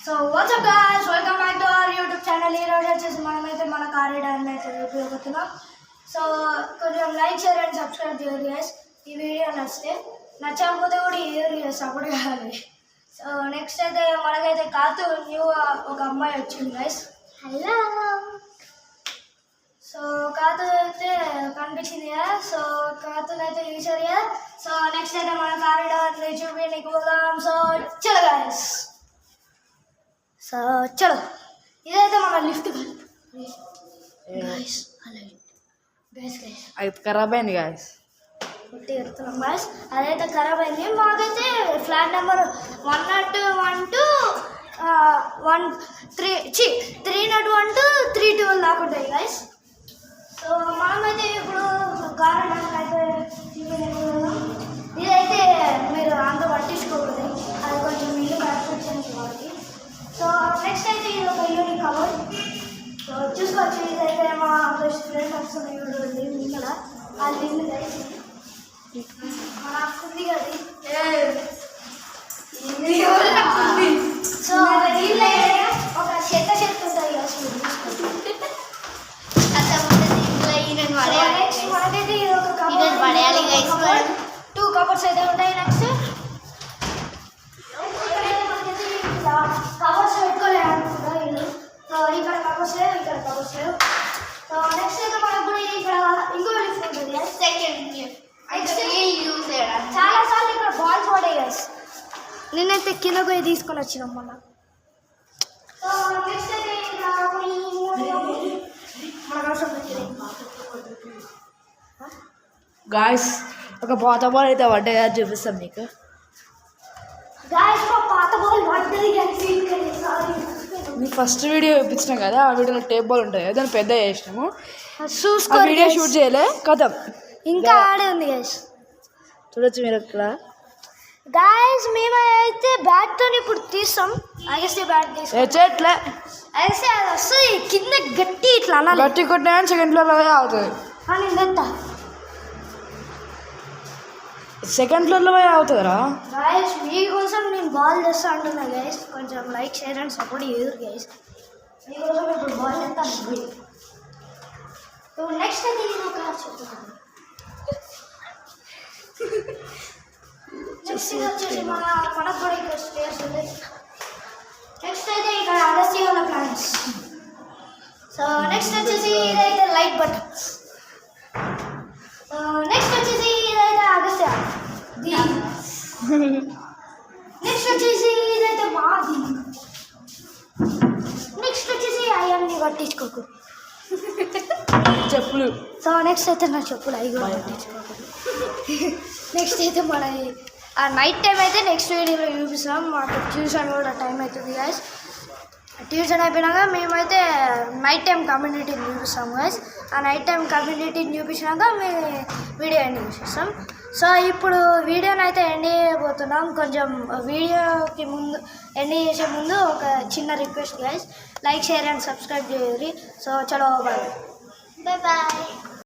So WhatsApp guys, welcome back to our YouTube channel. ఈరోజు వచ్చేసి మనమైతే మన కార్ రైడ్ అయితే ఉపయోగపడుతున్నాం. సో కొంచెం లైక్ షేర్ అండ్ సబ్స్క్రైబ్ చేయండి గైస్. ఈ వీడియో నచ్చకపోతే కూడా ఈ వీడియో సపోర్ట్ కావాలి. సో నెక్స్ట్ అయితే మనకైతే కాతు న్యూ ఒక అమ్మాయి వచ్చింది గైస్. హలో. సో కాతు అయితే కనిపించింది కదా. సో కాతులు అయితే చూసారు కదా. సో నెక్స్ట్ అయితే మన కార్ రైడ్ చూపించడానికి పోదాం. సో చలో గైస్. సో చలో, ఇదైతే మన లిఫ్ట్ అది ఖరాబ్ అయింది గాయస్. పెడుతున్నాం గాయస్. అదైతే ఖరాబ్ అయింది. మాకైతే ఫ్లాట్ నెంబర్ 301 to 312 దాకా ఉంటాయి గాయస్. సో మనమైతే ఇప్పుడు గార్డెన్ అయితే ఇదైతే మీరు అంత పట్టించుకోకూడదు, అది కొంచెం ఇల్లు కన్స్ట్రక్షన్ కాబట్టి. సో నెక్స్ట్ అయితే ఇది ఒక యూనిక్ కవర్. సో చూసుకోవచ్చు, ఇదైతే మా బెస్ట్ ఫ్రెండ్ వస్తుంది చూడండి ఇక్కడ. అది ఇల్లు మన ఉంది కదా. సో ఇల్లు ఒక చెత్త ఉంటుంది కదా. నెక్స్ట్ మనకైతే ఇది ఒక కవర్, 2 కవర్స్ అయితే ఉంటాయి. నెక్స్ట్ కవర్స్ పెట్టుకోలేదు అనుకుంటా ఇల్లు. సో ఇక్కడ కవర్స్ లేవు, ఇక్కడ కవర్స్ లేవు. సో నెక్స్ట్ అయితే మనకు కూడా ఇక్కడ ఇంకో లిఫ్ట్ ఉంటుంది. చాలా సార్లు ఇక్కడ బాల్స్ పడాయి గైస్. నేనైతే కింద పోయి తీసుకొని వచ్చినాం మొన్న. సో నెక్స్ట్ అయితే గాయస్ ఒక పాత బాల్ అయితే పడ్డాయి, అది చూపిస్తాం మీకు. పాత బాల్ పడ్డది. మీకు ఫస్ట్ వీడియో చూపించినాం కదా, ఆ వీడియోలో టేప్ బాల్ ఉంటుంది కదా, దాన్ని పెద్ద చేసినాము. చూసుకో, వీడియో షూట్ చేయలే కథం, ఇంకా ఆడే ఉంది గైస్. చూడొచ్చు మీరు ఇక్కడ. గాయస్ మేమైతే బ్యాట్తో ఇప్పుడు తీస్తాం. అగస్తే బ్యాట్ చెట్లే అగస్తే అది వస్తుంది కింద గట్టి ఇట్లా అనాలి. గట్టి కొట్టినా సెకండ్ ఫ్లోర్లో అవుతుంది. నేను సెకండ్ ఫ్లోర్లో పోయి అవుతుందిరా. గాయస్ మీకోసం నేను బాల్ చేస్తా అంటున్నా గైస్. కొంచెం లైక్ షేర్ అండ్ సపోర్ట్ చేయరు గైస్. మీకోసం ఇప్పుడు బాల్ చేస్తాను. సో నెక్స్ట్ అయితే నేను ఒక చెప్తున్నాను. నెక్స్ట్ వచ్చేసి మనకు కూడా ఇక్కడ స్పేస్ ఉంది. నెక్స్ట్ అయితే ఇక్కడ అగస్త్య ఉన్న ప్లాంట్స్. సో నెక్స్ట్ వచ్చేసి ఇదైతే లైట్ బటన్స్. నెక్స్ట్ వచ్చేసి ఇదైతే అగస్త్య. నెక్స్ట్ వచ్చేసి ఇదైతే మాది. నెక్స్ట్ వచ్చేసి అవన్నీ పట్టించుకోకు చెప్పులు. సో నెక్స్ట్ అయితే నా చెప్పులు అవి కూడా పట్టించుకోకు. నెక్స్ట్ అయితే మన ఆ నైట్ టైం అయితే నెక్స్ట్ వీడియోలో చూపిస్తాం. మాకు ట్యూషన్ కూడా టైం అవుతుంది గాయస్. ట్యూషన్ అయిపోయినాక మేమైతే నైట్ టైం కమ్యూనిటీని చూపిస్తాం గాయస్. ఆ నైట్ టైం కమ్యూనిటీని చూపించినాక మేము వీడియో ఎండ్ చేసేస్తాం. సో ఇప్పుడు వీడియోని అయితే ఎండ్ చేయబోతున్నాం. కొంచెం వీడియోకి ముందు ఎండ్ చేసే ముందు ఒక చిన్న request guys, like share and subscribe చేయాలి. సో చలో బాయ్ బాయ్.